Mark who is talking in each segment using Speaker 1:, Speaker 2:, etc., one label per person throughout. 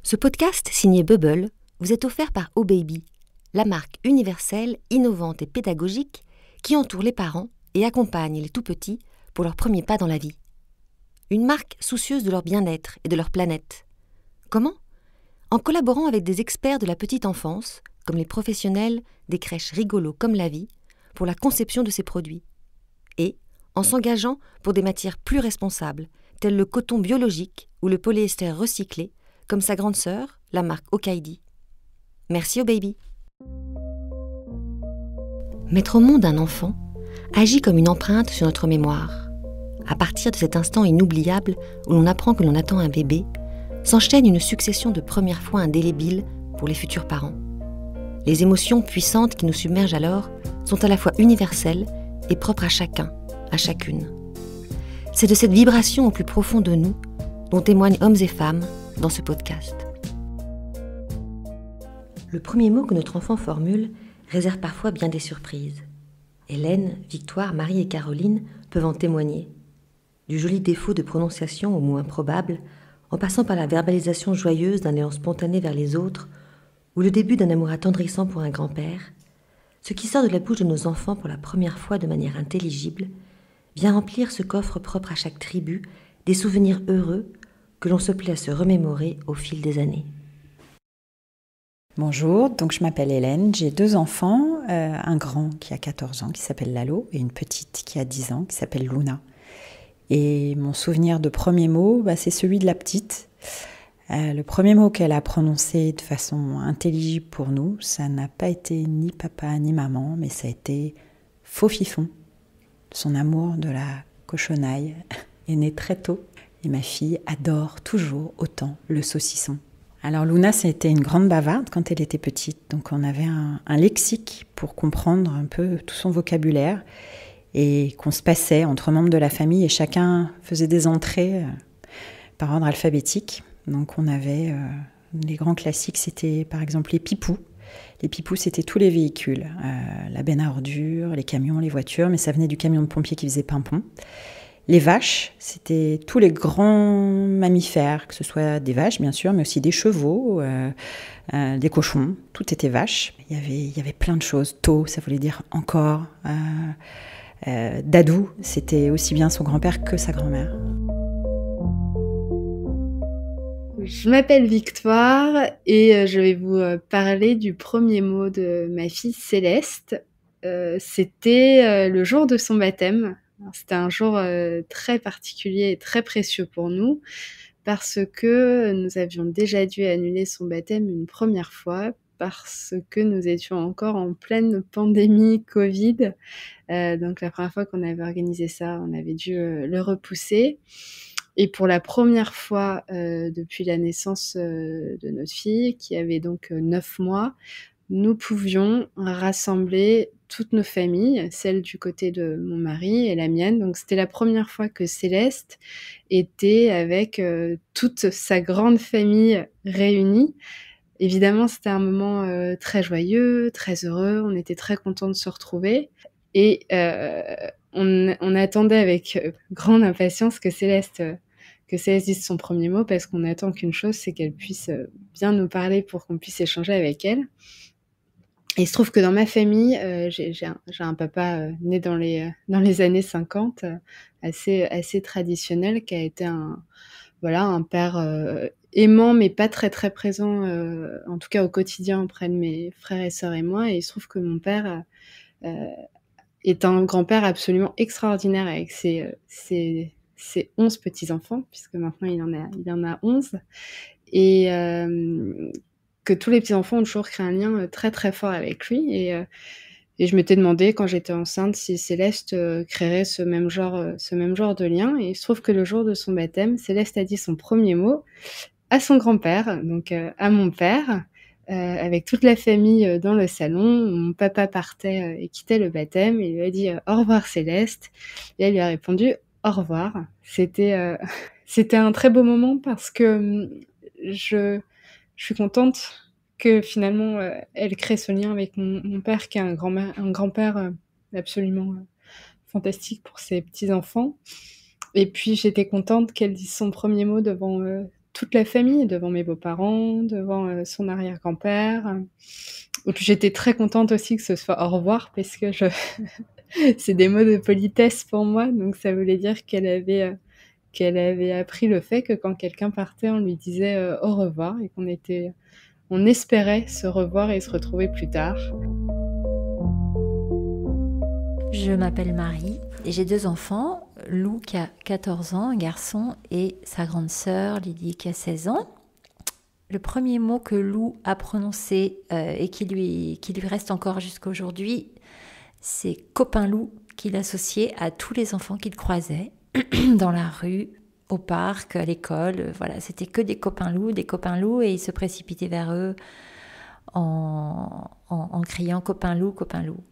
Speaker 1: Ce podcast signé Bubble vous est offert par OBaby, la marque universelle, innovante et pédagogique qui entoure les parents et accompagne les tout-petits pour leurs premiers pas dans la vie. Une marque soucieuse de leur bien-être et de leur planète. Comment ? En collaborant avec des experts de la petite enfance, comme les professionnels des crèches Rigolo comme la vie, pour la conception de ces produits. Et en s'engageant pour des matières plus responsables, telles le coton biologique ou le polyester recyclé, comme sa grande sœur, la marque Okaidi. Merci OBaby. Mettre au monde un enfant agit comme une empreinte sur notre mémoire. À partir de cet instant inoubliable où l'on apprend que l'on attend un bébé, s'enchaîne une succession de premières fois indélébiles pour les futurs parents. Les émotions puissantes qui nous submergent alors sont à la fois universelles et propres à chacun, à chacune. C'est de cette vibration au plus profond de nous dont témoignent hommes et femmes dans ce podcast. Le premier mot que notre enfant formule réserve parfois bien des surprises. Hélène, Victoire, Marie et Caroline peuvent en témoigner. Du joli défaut de prononciation au mot improbable, en passant par la verbalisation joyeuse d'un élan spontané vers les autres, ou le début d'un amour attendrissant pour un grand-père, ce qui sort de la bouche de nos enfants pour la première fois de manière intelligible vient remplir ce coffre propre à chaque tribu des souvenirs heureux que l'on se plaît à se remémorer au fil des années.
Speaker 2: Bonjour, donc je m'appelle Hélène, j'ai 2 enfants, un grand qui a 14 ans qui s'appelle Lalo et une petite qui a 10 ans qui s'appelle Luna. Et mon souvenir de premier mot, c'est celui de la petite. Le premier mot qu'elle a prononcé de façon intelligible pour nous, ça n'a pas été ni papa ni maman, mais ça a été faux fifon. Son amour de la cochonaille est né très tôt et ma fille adore toujours autant le saucisson. Alors Luna, ça a été une grande bavarde quand elle était petite, donc on avait un lexique pour comprendre un peu tout son vocabulaire et qu'on se passait entre membres de la famille et chacun faisait des entrées par ordre alphabétique. Donc on avait les grands classiques, c'était par exemple les pipous. Les pipous, c'était tous les véhicules, la benne à ordures, les camions, les voitures, mais ça venait du camion de pompier qui faisait pimpon. Les vaches, c'était tous les grands mammifères, que ce soit des vaches bien sûr, mais aussi des chevaux, des cochons, tout était vache. Il y avait plein de choses. Tôt, ça voulait dire encore. Dadou, c'était aussi bien son grand-père que sa grand-mère.
Speaker 3: Je m'appelle Victoire et je vais vous parler du premier mot de ma fille Céleste. C'était le jour de son baptême. Alors, c'était un jour très particulier et très précieux pour nous parce que nous avions déjà dû annuler son baptême une première fois parce que nous étions encore en pleine pandémie Covid. Donc la première fois qu'on avait organisé ça, on avait dû le repousser. Et pour la première fois depuis la naissance de notre fille, qui avait donc 9 mois, nous pouvions rassembler toutes nos familles, celle du côté de mon mari et la mienne. Donc c'était la première fois que Céleste était avec toute sa grande famille réunie. Évidemment, c'était un moment très joyeux, très heureux. On était très contents de se retrouver. Et on attendait avec grande impatience que Céleste dise son premier mot, parce qu'on attend qu'une chose, c'est qu'elle puisse bien nous parler pour qu'on puisse échanger avec elle. Et il se trouve que dans ma famille, j'ai un papa né dans les années 50, assez traditionnel, qui a été un père aimant, mais pas très très présent, en tout cas au quotidien auprès de mes frères et sœurs et moi. Et il se trouve que mon père est un grand-père absolument extraordinaire avec ses 11 petits-enfants, puisque maintenant il en a 11. Et que tous les petits-enfants ont toujours créé un lien très très fort avec lui. Et je m'étais demandé quand j'étais enceinte si Céleste créerait ce même genre de lien. Et il se trouve que le jour de son baptême, Céleste a dit son premier mot à son grand-père, donc à mon père, avec toute la famille dans le salon. Mon papa partait et quittait le baptême, et il lui a dit au revoir Céleste, et elle lui a répondu au revoir. C'était un très beau moment parce que je suis contente que finalement elle crée ce lien avec mon père, qui est un grand-père absolument fantastique pour ses petits-enfants. Et puis j'étais contente qu'elle dise son premier mot devant toute la famille, devant mes beaux-parents, devant son arrière-grand-père. Et puis j'étais très contente aussi que ce soit au revoir, parce que c'est des mots de politesse pour moi, donc ça voulait dire qu'elle avait appris le fait que quand quelqu'un partait, on lui disait au revoir, et on espérait se revoir et se retrouver plus tard.
Speaker 4: Je m'appelle Marie et j'ai 2 enfants, Lou qui a 14 ans, un garçon, et sa grande sœur Lydie qui a 16 ans. Le premier mot que Lou a prononcé et qui lui reste encore jusqu'à aujourd'hui, c'est copain Lou, qu'il associait à tous les enfants qu'il croisait dans la rue, au parc, à l'école. Voilà, c'était que des copains loups, et il se précipitait vers eux en criant copain loup, copain loup.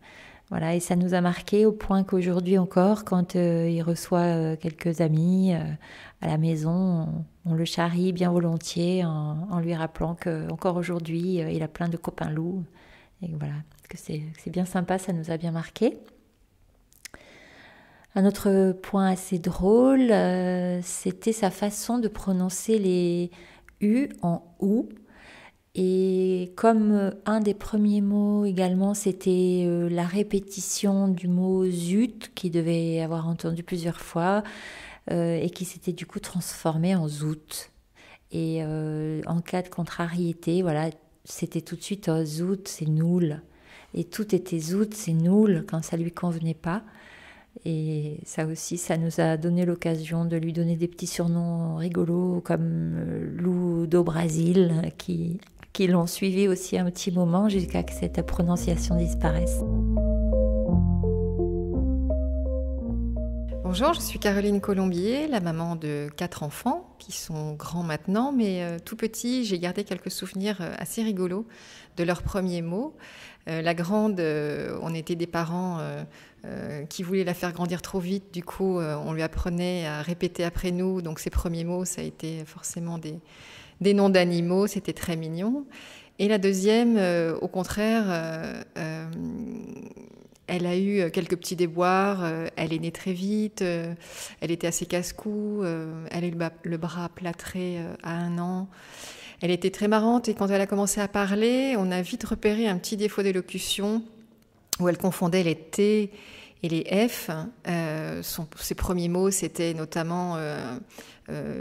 Speaker 4: Voilà, et ça nous a marqué au point qu'aujourd'hui encore, quand il reçoit quelques amis à la maison, on le charrie bien volontiers en lui rappelant qu'encore aujourd'hui, il a plein de copains loups. Et voilà, que c'est bien sympa, ça nous a bien marqué. Un autre point assez drôle, c'était sa façon de prononcer les U en OU. Et comme un des premiers mots également, c'était la répétition du mot zut, qu'il devait avoir entendu plusieurs fois, et qui s'était du coup transformé en zout. Et en cas de contrariété, voilà, c'était tout de suite oh, zout, c'est noul. Et tout était zout, c'est noul quand ça lui convenait pas. Et ça aussi, ça nous a donné l'occasion de lui donner des petits surnoms rigolos comme Lou do Brasil, qui l'ont suivi aussi un petit moment jusqu'à que cette prononciation disparaisse.
Speaker 5: Bonjour, je suis Caroline Colombier, la maman de 4 enfants qui sont grands maintenant, mais tout petits, j'ai gardé quelques souvenirs assez rigolos de leurs premiers mots. La grande, on était des parents qui voulaient la faire grandir trop vite, du coup on lui apprenait à répéter après nous, donc ses premiers mots, ça a été forcément des noms d'animaux, c'était très mignon. Et la deuxième, au contraire, elle a eu quelques petits déboires, elle est née très vite, elle était assez casse-cou, elle a eu le bras plâtré à 1 an. Elle était très marrante et quand elle a commencé à parler, on a vite repéré un petit défaut d'élocution où elle confondait les T et les F. Ses premiers mots, c'était notamment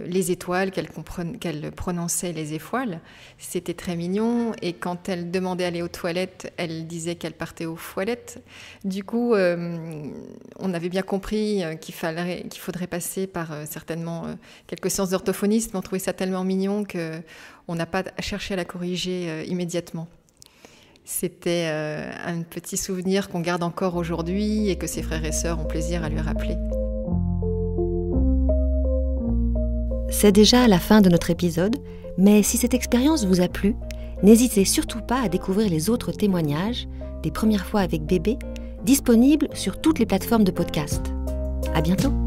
Speaker 5: les étoiles, qu'elle prononçait les éfoiles. C'était très mignon. Et quand elle demandait à aller aux toilettes, elle disait qu'elle partait aux foualettes. Du coup, on avait bien compris qu'il faudrait passer par certainement quelques séances d'orthophonistes, mais on trouvait ça tellement mignon qu'on n'a pas cherché à la corriger immédiatement. C'était un petit souvenir qu'on garde encore aujourd'hui et que ses frères et sœurs ont plaisir à lui rappeler.
Speaker 1: C'est déjà la fin de notre épisode, mais si cette expérience vous a plu, n'hésitez surtout pas à découvrir les autres témoignages des premières fois avec bébé, disponibles sur toutes les plateformes de podcast. À bientôt!